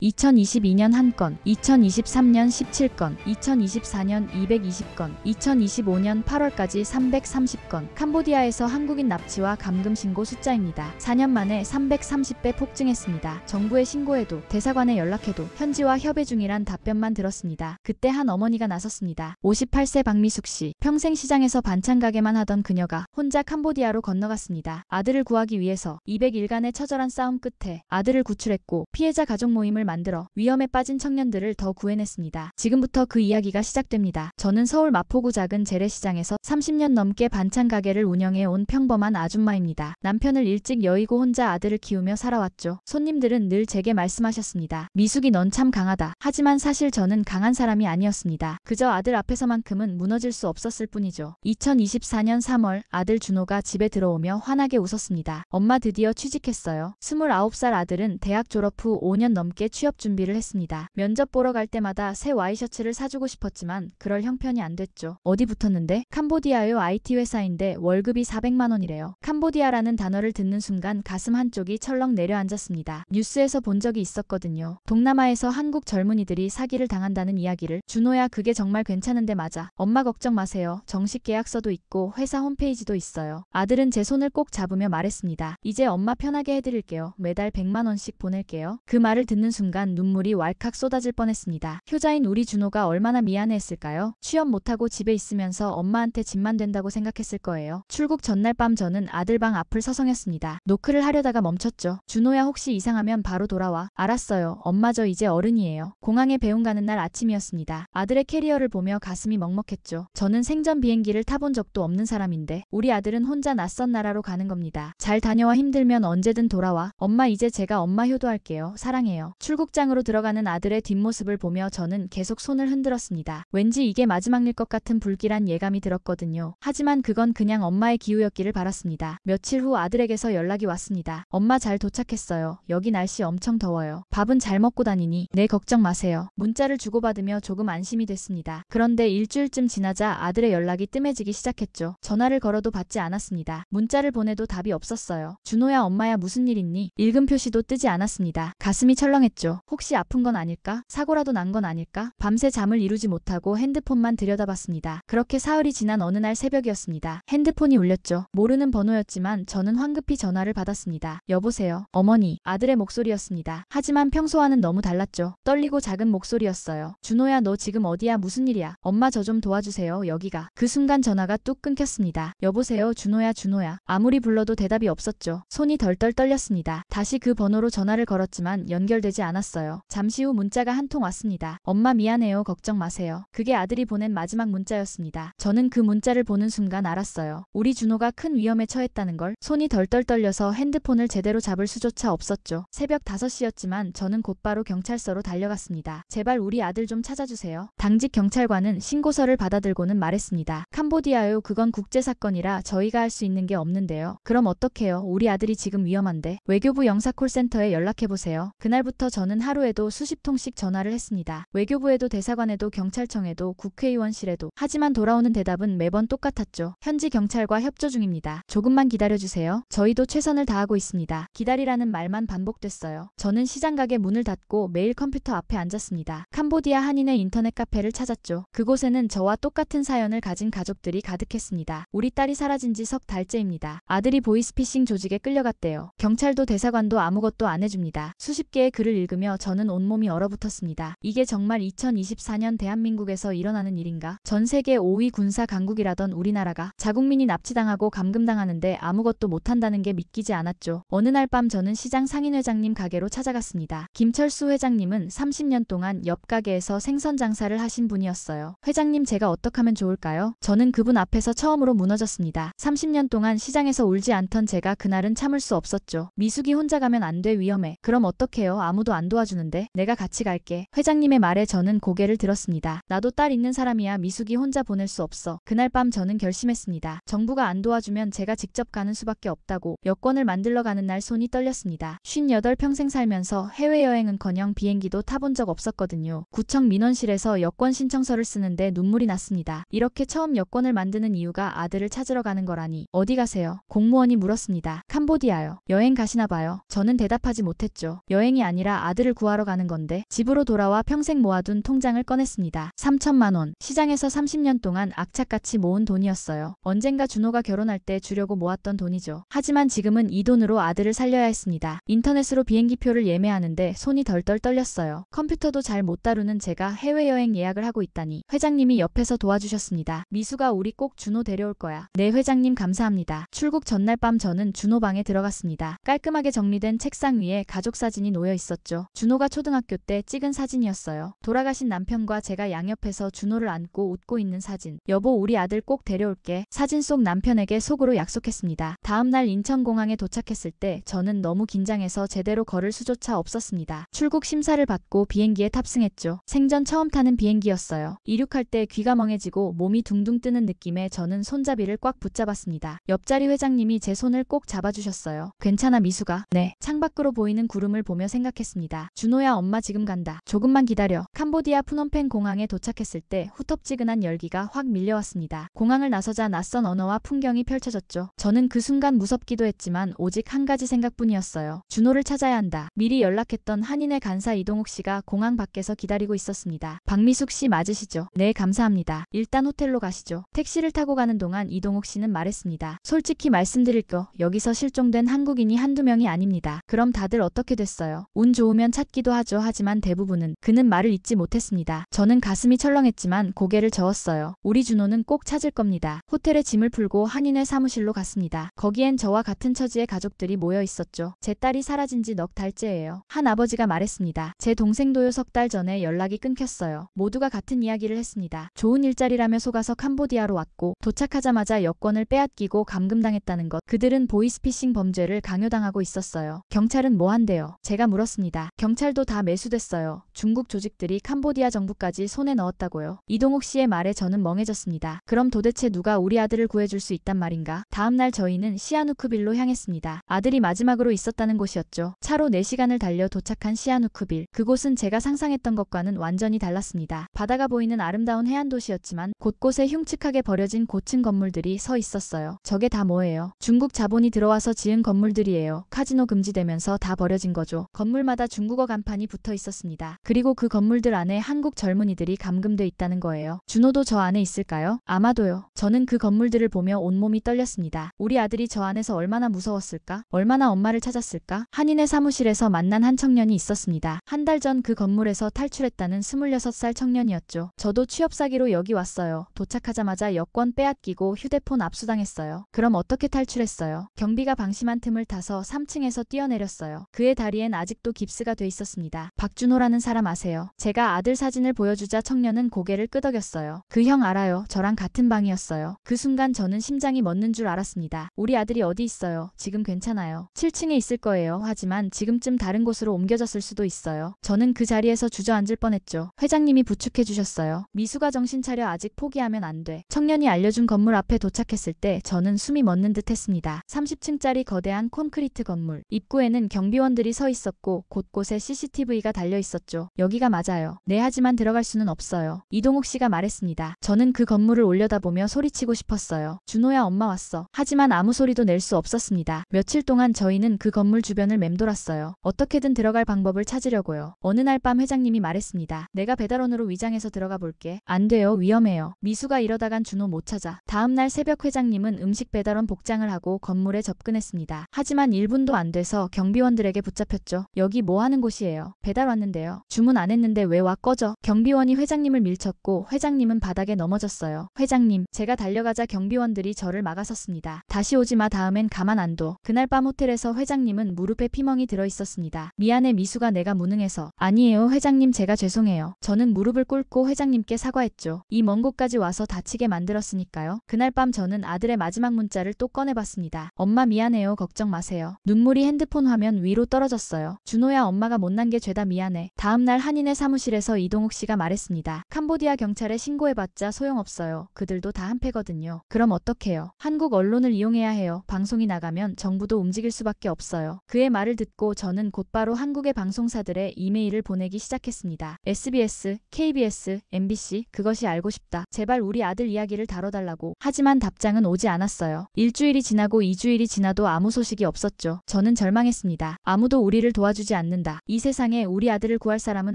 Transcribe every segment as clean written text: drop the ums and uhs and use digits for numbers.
2022년 1건, 2023년 17건, 2024년 220건, 2025년 8월까지 330건. 캄보디아에서 한국인 납치와 감금 신고 숫자입니다. 4년 만에 330배 폭증했습니다. 정부에 신고해도 대사관에 연락해도 현지와 협의 중이란 답변만 들었습니다. 그때 한 어머니가 나섰습니다. 58세 박미숙 씨. 평생 시장에서 반찬 가게만 하던 그녀가 혼자 캄보디아로 건너갔습니다. 아들을 구하기 위해서 200일간의 처절한 싸움 끝에 아들을 구출했고 피해자 가족 모임을 만들어 위험에 빠진 청년들을 더 구해냈습니다. 지금부터 그 이야기가 시작됩니다. 저는 서울 마포구 작은 재래시장에서 30년 넘게 반찬 가게를 운영해 온 평범한 아줌마입니다. 남편을 일찍 여의고 혼자 아들을 키우며 살아왔죠. 손님들은 늘 제게 말씀하셨습니다. 미숙이 넌 참 강하다. 하지만 사실 저는 강한 사람이 아니었습니다. 그저 아들 앞에서만큼은 무너질 수 없었을 뿐이죠. 2024년 3월 아들 준호가 집에 들어오며 환하게 웃었습니다. 엄마 드디어 취직했어요. 29살 아들은 대학 졸업 후 5년 넘게 취업 준비를 했습니다. 면접 보러 갈 때마다 새 와이셔츠를 사주고 싶었지만 그럴 형편이 안 됐죠. 어디 붙었는데? 캄보디아요. IT 회사인데 월급이 400만 원이래요. 캄보디아라는 단어를 듣는 순간 가슴 한쪽이 철렁 내려앉았습니다. 뉴스에서 본 적이 있었거든요. 동남아에서 한국 젊은이들이 사기를 당한다는 이야기를. 준호야, 그게 정말 괜찮은데 맞아. 엄마 걱정 마세요. 정식 계약서도 있고 회사 홈페이지도 있어요. 아들은 제 손을 꼭 잡으며 말했습니다. 이제 엄마 편하게 해드릴게요. 매달 100만 원씩 보낼게요. 그 말을 듣는 순간 눈물이 왈칵 쏟아질 뻔했습니다. 효자인 우리 준호가 얼마나 미안해했을까요? 취업 못하고 집에 있으면서 엄마한테 집만 된다고 생각했을 거예요. 출국 전날 밤 저는 아들 방 앞을 서성였습니다. 노크를 하려다가 멈췄죠. 준호야, 혹시 이상하면 바로 돌아와. 알았어요. 엄마 저 이제 어른이에요. 공항에 배웅 가는 날 아침이었습니다. 아들의 캐리어를 보며 가슴이 먹먹했죠. 저는 생전 비행기를 타본 적도 없는 사람인데 우리 아들은 혼자 낯선 나라로 가는 겁니다. 잘 다녀와. 힘들면 언제든 돌아와. 엄마 이제 제가 엄마 효도할게요. 사랑해요. 출국장으로 들어가는 아들의 뒷모습을 보며 저는 계속 손을 흔들었습니다. 왠지 이게 마지막일 것 같은 불길한 예감이 들었거든요. 하지만 그건 그냥 엄마의 기우였기를 바랐습니다. 며칠 후 아들에게서 연락이 왔습니다. 엄마 잘 도착했어요. 여기 날씨 엄청 더워요. 밥은 잘 먹고 다니니? 네, 걱정 마세요. 문자를 주고받으며 조금 안심이 됐습니다. 그런데 일주일쯤 지나자 아들의 연락이 뜸해지기 시작했죠. 전화를 걸어도 받지 않았습니다. 문자를 보내도 답이 없었어요. 준호야, 엄마야, 무슨 일 있니? 읽음 표시도 뜨지 않았습니다. 가슴이 철렁했죠. 혹시 아픈 건 아닐까? 사고라도 난 건 아닐까? 밤새 잠을 이루지 못하고 핸드폰만 들여다봤습니다. 그렇게 사흘이 지난 어느 날 새벽이었습니다. 핸드폰이 울렸죠. 모르는 번호였지만 저는 황급히 전화를 받았습니다. 여보세요? 어머니. 아들의 목소리였습니다. 하지만 평소와는 너무 달랐죠. 떨리고 작은 목소리였어요. 준호야, 너 지금 어디야? 무슨 일이야? 엄마 저 좀 도와주세요. 여기가. 그 순간 전화가 뚝 끊겼습니다. 여보세요? 준호야, 준호야. 아무리 불러도 대답이 없었죠. 손이 덜덜 떨렸습니다. 다시 그 번호로 전화를 걸었지만 연결되지 않았어요. 잠시 후 문자가 한 통 왔습니다. 엄마 미안해요. 걱정 마세요. 그게 아들이 보낸 마지막 문자였습니다. 저는 그 문자를 보는 순간 알았어요. 우리 준호가 큰 위험에 처했다는 걸. 손이 덜덜 떨려서 핸드폰을 제대로 잡을 수조차 없었죠. 새벽 5시였지만 저는 곧바로 경찰서로 달려갔습니다. 제발 우리 아들 좀 찾아주세요. 당직 경찰관은 신고서를 받아들고는 말했습니다. 캄보디아요. 그건 국제사건이라 저희가 할 수 있는 게 없는데요. 그럼 어떡해요? 우리 아들이 지금 위험한데. 외교부 영사콜센터에 연락해보세요. 그날부터 저는 하루에도 수십 통씩 전화를 했습니다. 외교부에도 대사관에도 경찰청에도 국회의원실에도. 하지만 돌아오는 대답은 매번 똑같았죠. 현지 경찰과 협조 중입니다. 조금만 기다려주세요. 저희도 최선을 다하고 있습니다. 기다리라는 말만 반복됐어요. 저는 시장 가게 문을 닫고 매일 컴퓨터 앞에 앉았습니다. 캄보디아 한인의 인터넷 카페를 찾았죠. 그곳에는 저와 똑같은 사연을 가진 가족들이 가득했습니다. 우리 딸이 사라진 지 석 달째입니다. 아들이 보이스피싱 조직에 끌려갔대요. 경찰도 대사관도 아무것도 안 해줍니다. 수십 개의 글을 읽으며 저는 온몸이 얼어붙었습니다. 이게 정말 2024년 대한민국에서 일어나는 일인가? 전 세계 5위 군사 강국이라던 우리나라가 자국민이 납치당하고 감금당하는데 아무것도 못한다는 게 믿기지 않았죠. 어느 날 밤 저는 시장 상인회장님 가게로 찾아갔습니다. 김철수 회장님은 30년 동안 옆 가게에서 생선 장사를 하신 분이었어요. 회장님, 제가 어떻게 하면 좋을까요? 저는 그분 앞에서 처음으로 무너졌습니다. 30년 동안 시장에서 울지 않던 제가 그날은 참을 수 없었죠. 미숙이 혼자 가면 안 돼. 위험해. 그럼 어떡해요? 아무도 안 도와주는데. 내가 같이 갈게. 회장님의 말에 저는 고개를 들었습니다. 나도 딸 있는 사람이야. 미숙이 혼자 보낼 수 없어. 그날 밤 저는 결심했습니다. 정부가 안 도와주면 제가 직접 가는 수밖에 없다고. 여권을 만들러 가는 날 손이 떨렸습니다. 58 평생 살면서 해외여행은커녕 비행기도 타본 적 없었거든요. 구청 민원실에서 여권 신청서를 쓰는데 눈물이 났습니다. 이렇게 처음 여권을 만드는 이유가 아들을 찾으러 가는 거라니. 어디 가세요? 공무원이 물었습니다. 캄보디아요. 여행 가시나 봐요. 저는 대답하지 못했죠. 여행이 아니라 아들을 구하러 가는 건데 집으로 돌아와 평생 모아둔 통장을 꺼냈습니다. 3천만 원. 시장에서 30년 동안 악착같이 모은 돈이었어요. 언젠가 준호가 결혼할 때 주려고 모았던 돈이죠. 하지만 지금은 이 돈으로 아들을 살려야 했습니다. 인터넷으로 비행기표를 예매하는데 손이 덜덜 떨렸어요. 컴퓨터도 잘 못 다루는 제가 해외여행 예약을 하고 있다니 회장님이 옆에서 도와주셨습니다. 미수가 우리 꼭 준호 데려올 거야. 네 회장님 감사합니다. 출국 전날 밤 저는 준호 방에 들어갔습니다. 깔끔하게 정리된 책상 위에 가족 사진이 놓여 있었죠. 준호가 초등학교 때 찍은 사진이었어요. 돌아가신 남편과 제가 양옆에서 준호를 안고 웃고 있는 사진. 여보 우리 아들 꼭 데려올게. 사진 속 남편에게 속으로 약속했습니다. 다음날 인천공항에 도착했을 때 저는 너무 긴장해서 제대로 걸을 수조차 없었습니다. 출국 심사를 받고 비행기에 탑승했죠. 생전 처음 타는 비행기였어요. 이륙할 때 귀가 멍해지고 몸이 둥둥 뜨는 느낌에 저는 손잡이를 꽉 붙잡았습니다. 옆자리 회장님이 제 손을 꼭 잡아주셨어요. 괜찮아 미수가? 네. 창밖으로 보이는 구름을 보며 생각했습니다. 준호야 엄마 지금 간다. 조금만 기다려. 캄보디아 푸놈펜 공항에 도착했을 때 후텁지근한 열기가 확 밀려왔습니다. 공항을 나서자 낯선 언어와 풍경이 펼쳐졌죠. 저는 그 순간 무섭기도 했지만 오직 한 가지 생각뿐이었어요. 준호를 찾아야 한다. 미리 연락했던 한인회 간사 이동욱 씨가 공항 밖에서 기다리고 있었습니다. 박미숙 씨 맞으시죠? 네 감사합니다. 일단 호텔로 가시죠. 택시를 타고 가는 동안 이동욱 씨는 말했습니다. 솔직히 말씀드릴 거 여기서 실종된 한국인이 한두 명이 아닙니다. 그럼 다들 어떻게 됐어요? 운 좋으면 찾기도 하죠. 하지만 대부분은 그는 말을 잇지 못했습니다. 저는 가슴이 철렁했지만 고개를 저었어요. 우리 준호는 꼭 찾을 겁니다. 호텔에 짐을 풀고 한인회 사무실로 갔습니다. 거기엔 저와 같은 처지의 가족들이 모여 있었죠. 제 딸이 사라진 지 넉 달째예요. 한 아버지가 말했습니다. 제 동생도요 석 달 전에 연락이 끊겼어요. 모두가 같은 이야기를 했습니다. 좋은 일자리라며 속아서 캄보디아로 왔고 도착하자마자 여권을 빼앗기고 감금당했다는 것. 그들은 보이스피싱 범죄를 강요당하고 있었어요. 경찰은 뭐 한대요? 제가 물었습니다. 경찰도 다 매수됐어요. 중국 조직들이 캄보디아 정부까지 손에 넣었다고요. 이동욱 씨의 말에 저는 멍해졌습니다. 그럼 도대체 누가 우리 아들을 구해줄 수 있단 말인가? 다음날 저희는 시아누크빌로 향했습니다. 아들이 마지막으로 있었다는 곳이었죠. 차로 4시간을 달려 도착한 시아누크빌. 그곳은 제가 상상했던 것과는 완전히 달랐습니다. 바다가 보이는 아름다운 해안 도시였지만 곳곳에 흉측하게 버려진 고층 건물들이 서 있었어요. 저게 다 뭐예요? 중국 자본이 들어와서 지은 건물들이에요. 카지노 금지되면서 다 버려진 거죠. 건물마다 중국어 간판이 붙어 있었습니다. 그리고 그 건물들 안에 한국 젊은이들이 감금돼 있다는 거예요. 준호도 저 안에 있을까요? 아마도요. 저는 그 건물들을 보며 온몸이 떨렸습니다. 우리 아들이 저 안에서 얼마나 무서웠을까? 얼마나 엄마를 찾았을까? 한인의 사무실에서 만난 한 청년이 있었습니다. 한 달 전 그 건물에서 탈출했다는 26살 청년이었죠. 저도 취업 사기로 여기 왔어요. 도착하자마자 여권 빼앗기고 휴대폰 압수당했어요. 그럼 어떻게 탈출했어요? 경비가 방심한 틈을 타서 3층에서 뛰어내렸어요. 그의 다리엔 아직도 깁스가 돼 있었습니다. 박준호라는 사람 아세요? 제가 아들 사진을 보여주자 청년은 고개를 끄덕였어요. 그 형 알아요. 저랑 같은 방이었어요. 그 순간 저는 심장이 멎는 줄 알았습니다. 우리 아들이 어디 있어요? 지금 괜찮아요. 7층에 있을 거예요. 하지만 지금쯤 다른 곳으로 옮겨졌을 수도 있어요. 저는 그 자리에서 주저앉을 뻔했죠. 회장님이 부축해 주셨어요. 미수가 정신 차려 아직 포기하면 안 돼. 청년이 알려준 건물 앞에 도착했을 때 저는 숨이 멎는 듯 했습니다. 30층짜리 거대한 콘크리트 건물. 입구에는 경비원들이 서 있었고 곳곳에 CCTV가 달려 있었죠. 여기가 맞아요. 네 하지만 들어갈 수는 없어요. 이동욱 씨가 말했습니다. 저는 그 건물을 올려다보며 소리치고 싶었어요. 준호야 엄마 왔어. 하지만 아무 소리도 낼 수 없었습니다. 며칠 동안 저희는 그 건물 주변을 맴돌았어요. 어떻게든 들어갈 방법을 찾으려고요. 어느 날 밤 회장님이 말했습니다. 내가 배달원으로 위장해서 들어가 볼게. 안 돼요. 위험해요. 미수가 이러다간 준호 못 찾아. 다음날 새벽 회장님은 음식 배달원 복장을 하고 건물에 접근했습니다. 하지만 1분도 안 돼서 경비원들에게 붙잡혔죠. 여기 뭐 하는 곳이에요? 배달 왔는데요. 주문 안 했는데 왜 와 꺼져? 경비원이 회장님을 밀쳤고 회장님은 바닥에 넘어졌어요. 회장님, 제가 달려가자 경비원들이 저를 막아섰습니다. 다시 오지 마. 다음엔 가만 안 둬. 그날 밤 호텔에서 회장님은 무릎에 피멍이 들어 있었습니다. 미안해 미수가 내가 무능해서. 아니에요 회장님 제가 죄송해요. 저는 무릎을 꿇고 회장님께 사과했죠. 이 먼 곳까지 와서 다치게 만들었으니까요. 그날 밤 저는 아들의 마지막 문자를 또 꺼내봤습니다. 엄마 미안해요. 걱정 마세요. 눈물이 핸드폰 화면 위로 떨어졌어요. 준호야 엄마가 못난 게 죄다 미안해. 다음날 한인의 사무실에서 이동욱 씨가 말했습니다. 캄보디아 경찰에 신고해봤자 소용없어요. 그들도 다 한패거든요. 그럼 어떡해요? 한국 언론을 이용해야 해요. 방송이 나가면 정부도 움직일 수밖에 없어요. 그의 말을 듣고 저는 곧바로 한국의 방송사들의 이메일을 보내기 시작했습니다. SBS, KBS, MBC 그것이 알고 싶다. 제발 우리 아들 이야기를 다뤄달라고. 하지만 답장은 오지 않았어요. 일주일이 지나고 2주일이 지나도 아무 소식이 없었죠. 저는 절망했습니다. 아무도 우리를 도와주지 않는데 않는다. 이 세상에 우리 아들을 구할 사람은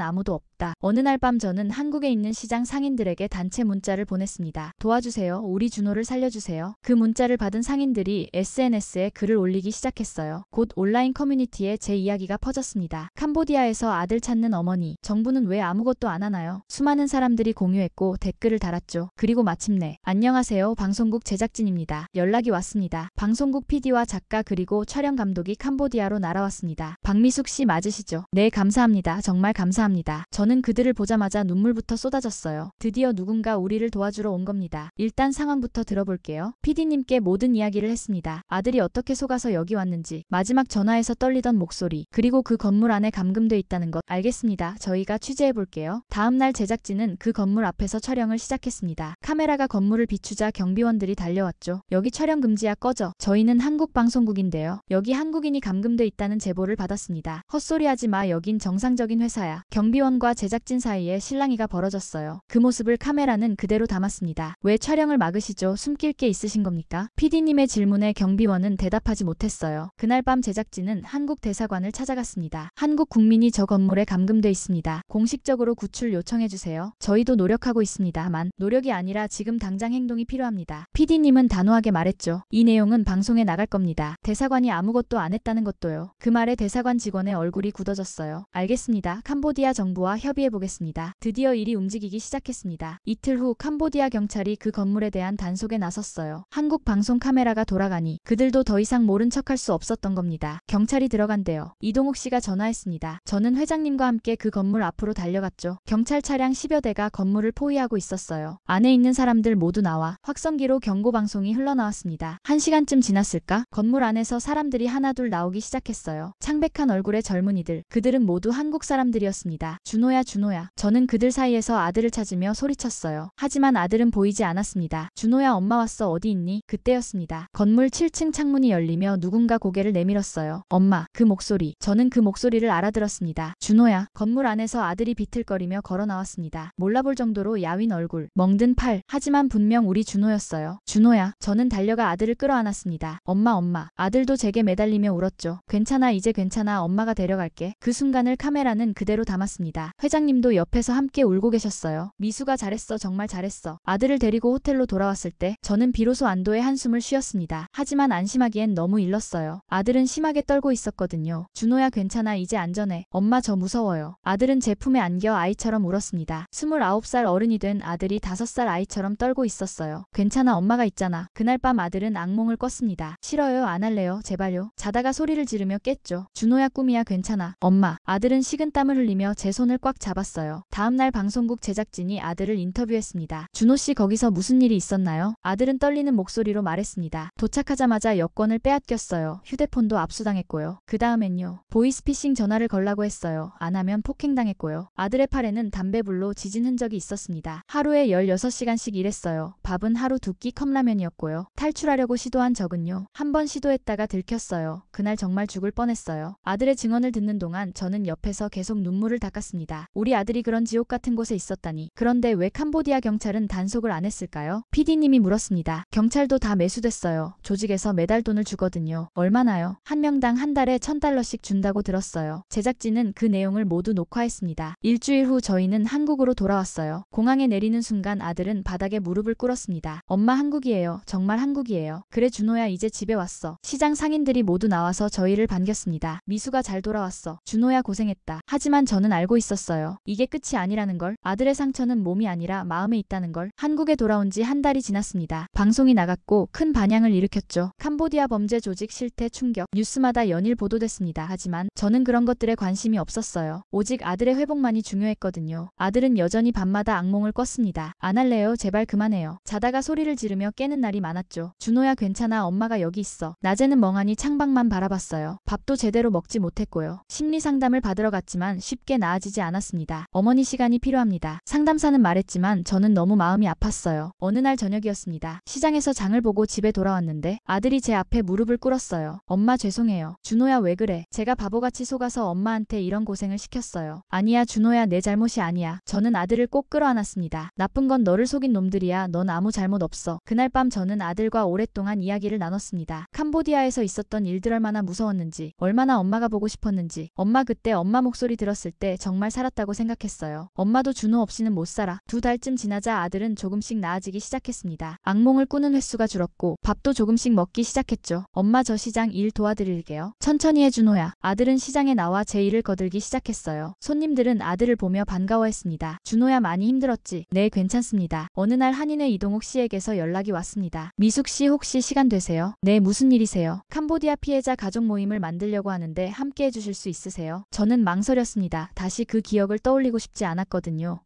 아무도 없다. 어느 날 밤 저는 한국에 있는 시장 상인들에게 단체 문자를 보냈습니다. 도와주세요. 우리 준호를 살려주세요. 그 문자를 받은 상인들이 SNS에 글을 올리기 시작했어요. 곧 온라인 커뮤니티에 제 이야기가 퍼졌습니다. 캄보디아에서 아들 찾는 어머니, 정부는 왜 아무것도 안 하나요? 수많은 사람들이 공유했고 댓글을 달았죠. 그리고 마침내 안녕하세요. 방송국 제작진입니다. 연락이 왔습니다. 방송국 PD와 작가 그리고 촬영 감독이 캄보디아로 날아왔습니다. 박미숙 씨 맞으시죠? 네, 감사합니다. 정말 감사합니다. 저는 그들을 보자마자 눈물부터 쏟아졌어요. 드디어 누군가 우리를 도와주러 온 겁니다. 일단 상황부터 들어볼게요. PD님께 모든 이야기를 했습니다. 아들이 어떻게 속아서 여기 왔는지, 마지막 전화에서 떨리던 목소리, 그리고 그 건물 안에 감금돼 있다는 것. 알겠습니다. 저희가 취재해볼게요. 다음날 제작진은 그 건물 앞에서 촬영을 시작했습니다. 카메라가 건물을 비추자 경비원들이 달려왔죠. 여기 촬영 금지야, 꺼져. 저희는 한국 방송국인데요. 여기 한국인이 감금돼 있다는 제보를 받았습니다. 헛소리하지 마. 여긴 정상적인 회사야. 경비원과 제작진 사이에 실랑이가 벌어졌어요. 그 모습을 카메라는 그대로 담았습니다. 왜 촬영을 막으시죠? 숨길 게 있으신 겁니까? PD님의 질문에 경비원은 대답하지 못했어요. 그날 밤 제작진은 한국 대사관을 찾아갔습니다. 한국 국민이 저 건물에 감금돼 있습니다. 공식적으로 구출 요청해주세요. 저희도 노력하고 있습니다만 노력이 아니라 지금 당장 행동이 필요합니다. PD님은 단호하게 말했죠. 이 내용은 방송에 나갈 겁니다. 대사관이 아무것도 안 했다는 것도요. 그 말에 대사관 직원의 얼굴이 굳어졌어요. 알겠습니다. 캄보디아 정부와 협의해보겠습니다. 드디어 일이 움직이기 시작했습니다. 이틀 후 캄보디아 경찰이 그 건물에 대한 단속에 나섰어요. 한국 방송 카메라가 돌아가니 그들도 더 이상 모른 척할 수 없었던 겁니다. 경찰이 들어간대요. 이동욱 씨가 전화했습니다. 저는 회장님과 함께 그 건물 앞으로 달려갔죠. 경찰 차량 10여 대가 건물을 포위하고 있었어요. 안에 있는 사람들 모두 나와 확성기로 경고방송이 흘러나왔습니다. 1시간쯤 지났을까? 건물 안에서 사람들이 하나둘 나오기 시작했어요. 창백한 얼굴의 젊은이들. 그들은 모두 한국 사람들이었습니다. 준호야, 준호야. 저는 그들 사이에서 아들을 찾으며 소리쳤어요. 하지만 아들은 보이지 않았습니다. 준호야, 엄마 왔어. 어디 있니? 그때였습니다. 건물 7층 창문이 열리며 누군가 고개를 내밀었어요. 엄마. 그 목소리. 저는 그 목소리를 알아들었습니다. 준호야. 건물 안에서 아들이 비틀거리며 걸어 나왔습니다. 몰라볼 정도로 야윈 얼굴, 멍든 팔. 하지만 분명 우리 준호였어요. 준호야. 저는 달려가 아들을 끌어안았습니다. 엄마, 엄마. 아들도 제게 매달리며 울었죠. 괜찮아, 이제 괜찮아. 엄마가 데려갈게. 그 순간을 카메라는 그대로 담았습니다. 회장님도 옆에서 함께 울고 계셨어요. 미수가 잘했어. 정말 잘했어. 아들을 데리고 호텔로 돌아왔을 때 저는 비로소 안도의 한숨을 쉬었습니다. 하지만 안심하기엔 너무 일렀어요. 아들은 심하게 떨고 있었거든요. 준호야, 괜찮아. 이제 안전해. 엄마, 저 무서워요. 아들은 제 품에 안겨 아이처럼 울었습니다. 29살 어른이 된 아들이 5살 아이처럼 떨고 있었어요. 괜찮아, 엄마가 있잖아. 그날 밤 아들은 악몽을 꿨습니다. 싫어요, 안 할래요, 제발요. 자다가 소리를 지르며 깼죠. 준호야, 꿈이야, 괜찮아. 엄마. 아들은 식은땀을 흘리며 제 손을 꽉 잡았어요. 다음날 방송국 제작진이 아들을 인터뷰했습니다. 준호씨, 거기서 무슨 일이 있었나요? 아들은 떨리는 목소리로 말했습니다. 도착하자마자 여권을 빼앗겼어요. 휴대폰도 압수당했고요. 그 다음엔요. 보이스피싱 전화를 걸라고 했어요. 안 하면 폭행당했고요. 아들의 팔에는 담배불로 지진 흔적이 있었습니다. 하루에 16시간씩 일했어요. 밥은 하루 2끼 컵라면이었고요. 탈출하려고 시도한 적은요. 한 번 시도했다가 들켰어요. 그날 정말 죽을 뻔했어요. 아들의 증언을 듣는 동안 저는 옆에서 계속 눈물을 닦았습니다. 우리 아들이 그런 지옥 같은 곳에 있었다니. 그런데 왜 캄보디아 경찰은 단속을 안 했을까요? PD님이 물었습니다. 경찰도 다 매수됐어요. 조직에서 매달 돈을 주거든요. 얼마나요? 한 명당 한 달에 $1,000씩 준다고 들었어요. 제작진은 그 내용을 모두 녹화했습니다. 일주일 후 저희는 한국으로 돌아왔어요. 공항에 내리는 순간 아들은 바닥에 무릎을 꿇었습니다. 엄마, 한국이에요. 정말 한국이에요. 그래, 준호야, 이제 집에 왔어. 시장 상인들이 모두 나와서 저희를 반겼습니다. 미수가 잘 돌아왔어. 준호야, 고생했다. 하지만 저는 알고 있었어요. 이게 끝이 아니라는 걸. 아들의 상처는 몸이 아니라 마음에 있다는 걸. 한국에 돌아온 지 한 달이 지났습니다. 방송이 나갔고 큰 반향을 일으켰죠. 캄보디아 범죄 조직 실태 충격. 뉴스마다 연일 보도됐습니다. 하지만 저는 그런 것들에 관심이 없었어요. 오직 아들의 회복만이 중요했거든요. 아들은 여전히 밤마다 악몽을 꿨습니다. 안 할래요, 제발 그만해요. 자다가 소리를 지르며 깨는 날이 많았죠. 준호야, 괜찮아. 엄마가 여기 있어. 낮에는 멍하니 창밖만 바라봤어요. 밥도 제대로 먹지 못했고요. 심리 상담을 받으러 갔지만 쉽게 나아지지 않았습니다. 어머니, 시간이 필요합니다. 상담사는 말했지만 저는 너무 마음이 아팠어요. 어느 날 저녁이었습니다. 시장에서 장을 보고 집에 돌아왔는데 아들이 제 앞에 무릎을 꿇었어요. 엄마, 죄송해요. 준호야, 왜 그래? 제가 바보같이 속아서 엄마한테 이런 고생을 시켰어요. 아니야, 준호야, 내 잘못이 아니야. 저는 아들을 꼭 끌어안았습니다. 나쁜 건 너를 속인 놈들이야. 넌 아무 잘못 없어. 그날 밤 저는 아들과 오랫동안 이야기를 나눴습니다. 캄보디아에서 있었던 일들 얼마나 무서웠는지, 얼마나 엄마가 보고 싶었는지, 건지. 엄마 그때 엄마 목소리 들었을 때 정말 살았다고 생각했어요. 엄마도 준호 없이는 못 살아. 2달쯤 지나자 아들은 조금씩 나아지기 시작했습니다. 악몽을 꾸는 횟수가 줄었고 밥도 조금씩 먹기 시작했죠. 엄마 저 시장 일 도와드릴게요. 천천히 해 준호야. 아들은 시장에 나와 제 일을 거들기 시작했어요. 손님들은 아들을 보며 반가워했습니다. 준호야 많이 힘들었지? 네 괜찮습니다. 어느 날 한인회 이동욱 씨에게서 연락이 왔습니다. 미숙 씨 혹시 시간 되세요? 네 무슨 일이세요? 캄보디아 피해자 가족 모임을 만들려고 하는데 함께 해주실 수 있으세요? 저는 망설였습니다. 다시 그 기억을 떠올리고 싶지 않았거든요.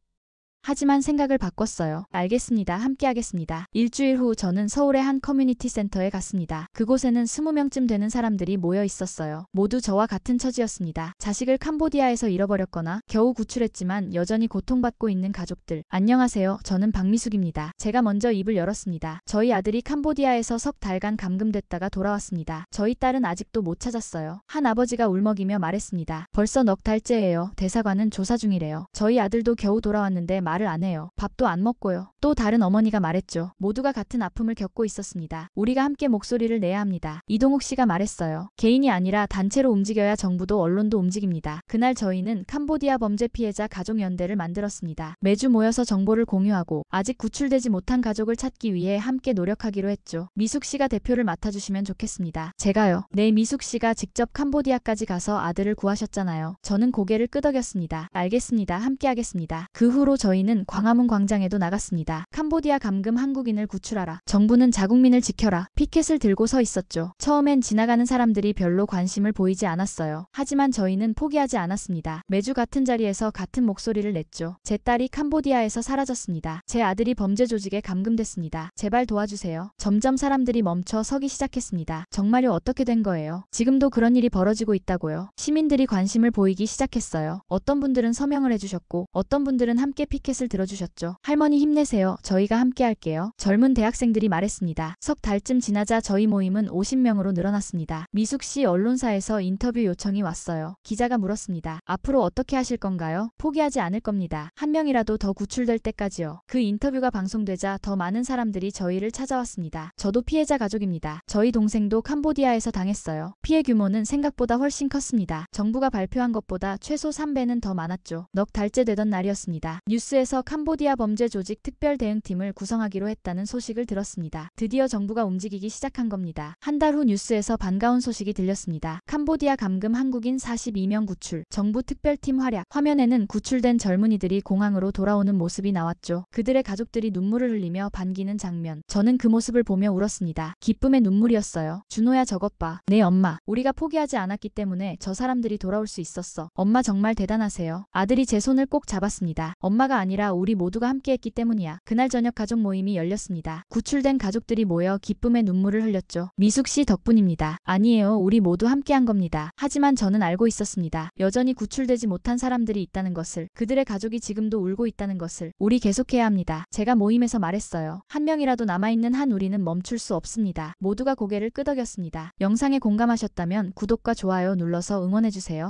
하지만 생각을 바꿨어요. 알겠습니다. 함께 하겠습니다. 일주일 후 저는 서울의 한 커뮤니티 센터에 갔습니다. 그곳에는 20명쯤 되는 사람들이 모여 있었어요. 모두 저와 같은 처지였습니다. 자식을 캄보디아에서 잃어버렸거나 겨우 구출했지만 여전히 고통받고 있는 가족들. 안녕하세요. 저는 박미숙입니다. 제가 먼저 입을 열었습니다. 저희 아들이 캄보디아에서 석 달간 감금됐다가 돌아왔습니다. 저희 딸은 아직도 못 찾았어요. 한 아버지가 울먹이며 말했습니다. 벌써 넉 달째예요. 대사관은 조사 중이래요. 저희 아들도 겨우 돌아왔는데 말을 안 해요. 밥도 안 먹고요. 또 다른 어머니가 말했죠. 모두가 같은 아픔을 겪고 있었습니다. 우리가 함께 목소리를 내야 합니다. 이동욱 씨가 말했어요. 개인이 아니라 단체로 움직여야 정부도 언론도 움직입니다. 그날 저희는 캄보디아 범죄 피해자 가족연대를 만들었습니다. 매주 모여서 정보를 공유하고 아직 구출되지 못한 가족을 찾기 위해 함께 노력하기로 했죠. 미숙 씨가 대표를 맡아주시면 좋겠습니다. 제가요. 네 미숙 씨가 직접 캄보디아까지 가서 아들을 구하셨잖아요. 저는 고개를 끄덕였습니다. 알겠습니다. 함께 하겠습니다. 그 후로 저희는 광화문 광장에도 나갔습니다. 캄보디아 감금 한국인을 구출하라. 정부는 자국민을 지켜라. 피켓을 들고 서 있었죠. 처음엔 지나가는 사람들이 별로 관심을 보이지 않았어요. 하지만 저희는 포기하지 않았습니다. 매주 같은 자리에서 같은 목소리를 냈죠. 제 딸이 캄보디아에서 사라졌습니다. 제 아들이 범죄 조직에 감금됐습니다. 제발 도와주세요. 점점 사람들이 멈춰 서기 시작했습니다. 정말요 어떻게 된 거예요? 지금도 그런 일이 벌어지고 있다고요. 시민들이 관심을 보이기 시작했어요. 어떤 분들은 서명을 해주셨고 어떤 분들은 함께 피켓을 들어주셨죠. 할머니 힘내세요. 저희가 함께 할게요. 젊은 대학생들이 말했습니다. 석 달쯤 지나자 저희 모임은 50명으로 늘어났습니다. 미숙 씨 언론사에서 인터뷰 요청이 왔어요. 기자가 물었습니다. 앞으로 어떻게 하실 건가요? 포기하지 않을 겁니다. 한 명이라도 더 구출될 때까지요. 그 인터뷰가 방송되자 더 많은 사람들이 저희를 찾아왔습니다. 저도 피해자 가족입니다. 저희 동생도 캄보디아에서 당했어요. 피해 규모는 생각보다 훨씬 컸습니다. 정부가 발표한 것보다 최소 3배는 더 많았죠. 넉 달째 되던 날이었습니다. 뉴스에서 캄보디아 범죄 조직 특별 대응팀을 구성하기로 했다는 소식을 들었습니다. 드디어 정부가 움직이기 시작한 겁니다. 한 달 후 뉴스에서 반가운 소식이 들렸습니다. 캄보디아 감금 한국인 42명 구출. 정부 특별팀 활약. 화면에는 구출된 젊은이들이 공항으로 돌아오는 모습이 나왔죠. 그들의 가족들이 눈물을 흘리며 반기는 장면. 저는 그 모습을 보며 울었습니다. 기쁨의 눈물이었어요. 준호야 저것 봐. 네 엄마. 우리가 포기하지 않았기 때문에 저 사람들이 돌아올 수 있었어. 엄마 정말 대단하세요. 아들이 제 손을 꼭 잡았습니다. 엄마가 아니라 우리 모두가 함께했기 때문이야. 그날 저녁 가족 모임이 열렸습니다. 구출된 가족들이 모여 기쁨의 눈물을 흘렸죠. 미숙 씨 덕분입니다. 아니에요. 우리 모두 함께한 겁니다. 하지만 저는 알고 있었습니다. 여전히 구출되지 못한 사람들이 있다는 것을, 그들의 가족이 지금도 울고 있다는 것을 우리 계속해야 합니다. 제가 모임에서 말했어요. 한 명이라도 남아있는 한 우리는 멈출 수 없습니다. 모두가 고개를 끄덕였습니다. 영상에 공감하셨다면 구독과 좋아요 눌러서 응원해주세요.